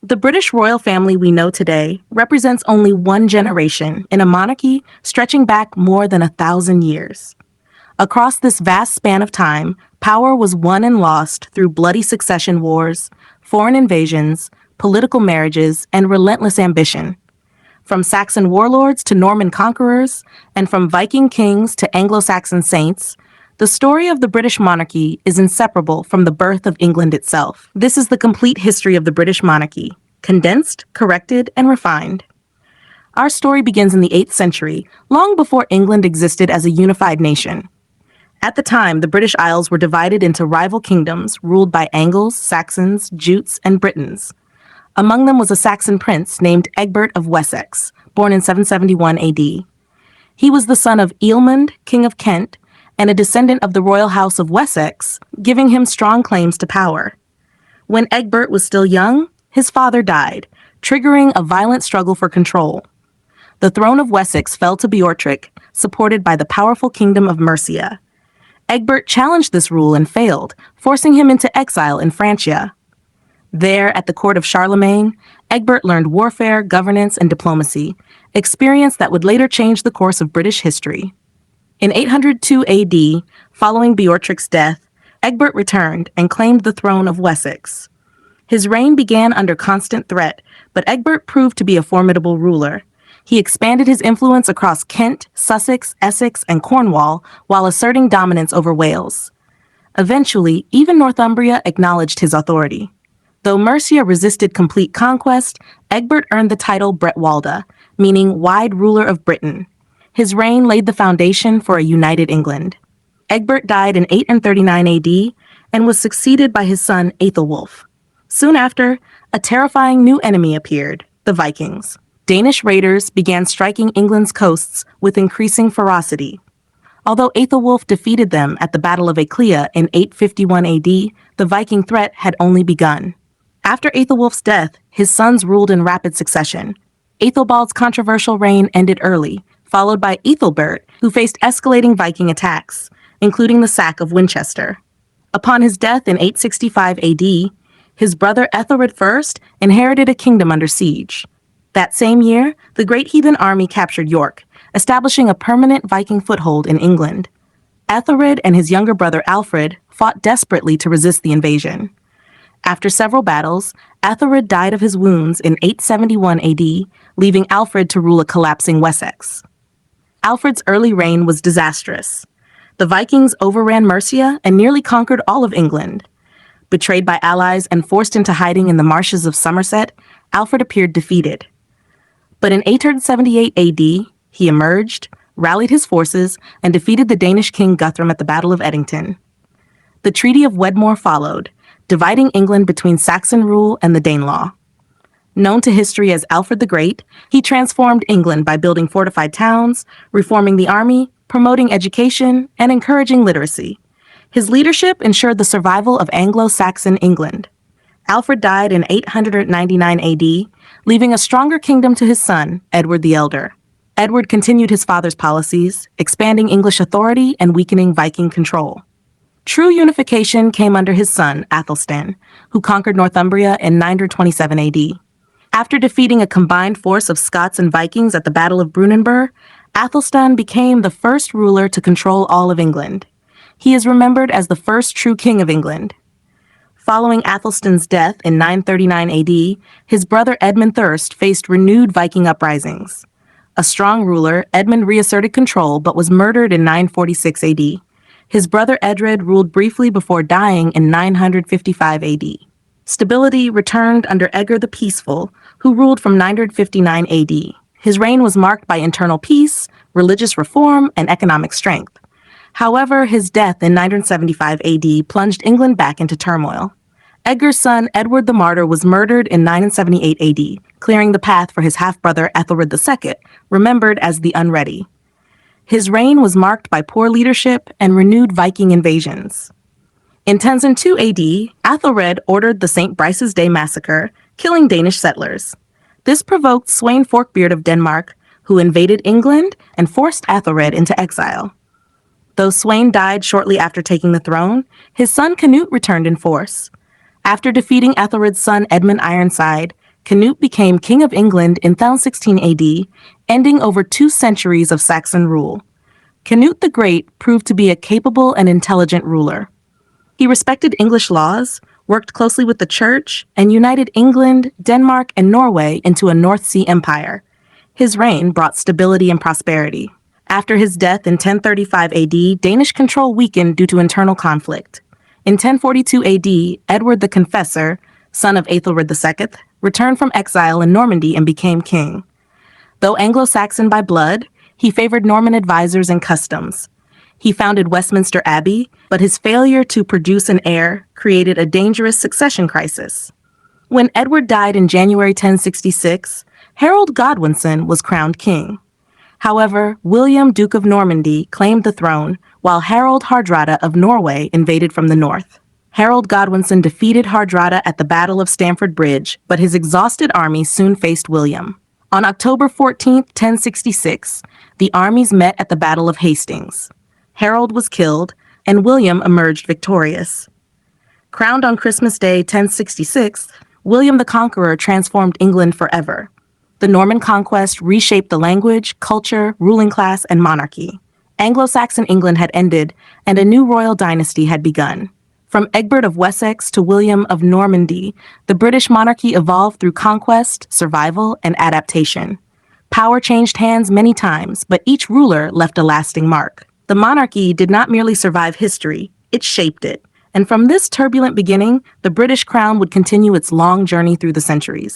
The British royal family we know today represents only one generation in a monarchy stretching back more than 1,000 years. Across this vast span of time, power was won and lost through bloody succession wars, foreign invasions, political marriages, and relentless ambition. From Saxon warlords to Norman conquerors, and from Viking kings to Anglo-Saxon saints, the story of the British monarchy is inseparable from the birth of England itself. This is the complete history of the British monarchy, condensed, corrected, and refined. Our story begins in the 8th century, long before England existed as a unified nation. At the time, the British Isles were divided into rival kingdoms ruled by Angles, Saxons, Jutes, and Britons. Among them was a Saxon prince named Egbert of Wessex, born in 771 AD. He was the son of Ealhmund, King of Kent, and a descendant of the royal house of Wessex, giving him strong claims to power. When Egbert was still young, his father died, triggering a violent struggle for control. The throne of Wessex fell to Beorhtric, supported by the powerful kingdom of Mercia. Egbert challenged this rule and failed, forcing him into exile in Francia. There, at the court of Charlemagne, Egbert learned warfare, governance, and diplomacy, experience that would later change the course of British history. In 802 AD, following Beorhtric's death, Egbert returned and claimed the throne of Wessex. His reign began under constant threat, but Egbert proved to be a formidable ruler. He expanded his influence across Kent, Sussex, Essex, and Cornwall while asserting dominance over Wales. Eventually, even Northumbria acknowledged his authority. Though Mercia resisted complete conquest, Egbert earned the title Bretwalda, meaning wide ruler of Britain. His reign laid the foundation for a united England. Egbert died in 839 AD and was succeeded by his son Aethelwulf. Soon after, a terrifying new enemy appeared, the Vikings. Danish raiders began striking England's coasts with increasing ferocity. Although Aethelwulf defeated them at the Battle of Aclea in 851 AD, the Viking threat had only begun. After Aethelwulf's death, his sons ruled in rapid succession. Aethelbald's controversial reign ended early, followed by Ethelbert, who faced escalating Viking attacks, including the sack of Winchester. Upon his death in 865 AD, his brother Ethelred I inherited a kingdom under siege. That same year, the Great Heathen Army captured York, establishing a permanent Viking foothold in England. Ethelred and his younger brother Alfred fought desperately to resist the invasion. After several battles, Ethelred died of his wounds in 871 AD, leaving Alfred to rule a collapsing Wessex. Alfred's early reign was disastrous. The Vikings overran Mercia and nearly conquered all of England. Betrayed by allies and forced into hiding in the marshes of Somerset, Alfred appeared defeated. But in 878 AD, he emerged, rallied his forces, and defeated the Danish king Guthrum at the Battle of Edington. The Treaty of Wedmore followed, dividing England between Saxon rule and the Danelaw. Known to history as Alfred the Great, he transformed England by building fortified towns, reforming the army, promoting education, and encouraging literacy. His leadership ensured the survival of Anglo-Saxon England. Alfred died in 899 AD, leaving a stronger kingdom to his son, Edward the Elder. Edward continued his father's policies, expanding English authority and weakening Viking control. True unification came under his son, Athelstan, who conquered Northumbria in 927 AD. After defeating a combined force of Scots and Vikings at the Battle of Brunanburh, Athelstan became the first ruler to control all of England. He is remembered as the first true king of England. Following Athelstan's death in 939 AD, his brother Edmund Thirst faced renewed Viking uprisings. A strong ruler, Edmund reasserted control but was murdered in 946 AD. His brother Edred ruled briefly before dying in 955 AD. Stability returned under Edgar the Peaceful, who ruled from 959 AD. His reign was marked by internal peace, religious reform, and economic strength. However, his death in 975 AD plunged England back into turmoil. Edgar's son, Edward the Martyr, was murdered in 978 AD, clearing the path for his half-brother Ethelred II, remembered as the Unready. His reign was marked by poor leadership and renewed Viking invasions. In 1002 AD, Athelred ordered the St. Brice's Day massacre, killing Danish settlers. This provoked Sweyn Forkbeard of Denmark, who invaded England and forced Athelred into exile. Though Sweyn died shortly after taking the throne, his son Canute returned in force. After defeating Ethelred's son Edmund Ironside, Canute became King of England in 1016 AD, ending over 2 centuries of Saxon rule. Canute the Great proved to be a capable and intelligent ruler. He respected English laws, worked closely with the church, and united England, Denmark, and Norway into a North Sea empire. His reign brought stability and prosperity. After his death in 1035 AD, Danish control weakened due to internal conflict. In 1042 AD, Edward the Confessor, son of Aethelred II, returned from exile in Normandy and became king. Though Anglo-Saxon by blood, he favored Norman advisors and customs. He founded Westminster Abbey, but his failure to produce an heir created a dangerous succession crisis. When Edward died in January 1066, Harold Godwinson was crowned king. However, William, Duke of Normandy, claimed the throne, while Harold Hardrada of Norway invaded from the north. Harold Godwinson defeated Hardrada at the Battle of Stamford Bridge, but his exhausted army soon faced William. On October 14, 1066, the armies met at the Battle of Hastings. Harold was killed, and William emerged victorious. Crowned on Christmas Day 1066, William the Conqueror transformed England forever. The Norman conquest reshaped the language, culture, ruling class, and monarchy. Anglo-Saxon England had ended, and a new royal dynasty had begun. From Egbert of Wessex to William of Normandy, the British monarchy evolved through conquest, survival, and adaptation. Power changed hands many times, but each ruler left a lasting mark. The monarchy did not merely survive history, it shaped it. And from this turbulent beginning, the British crown would continue its long journey through the centuries.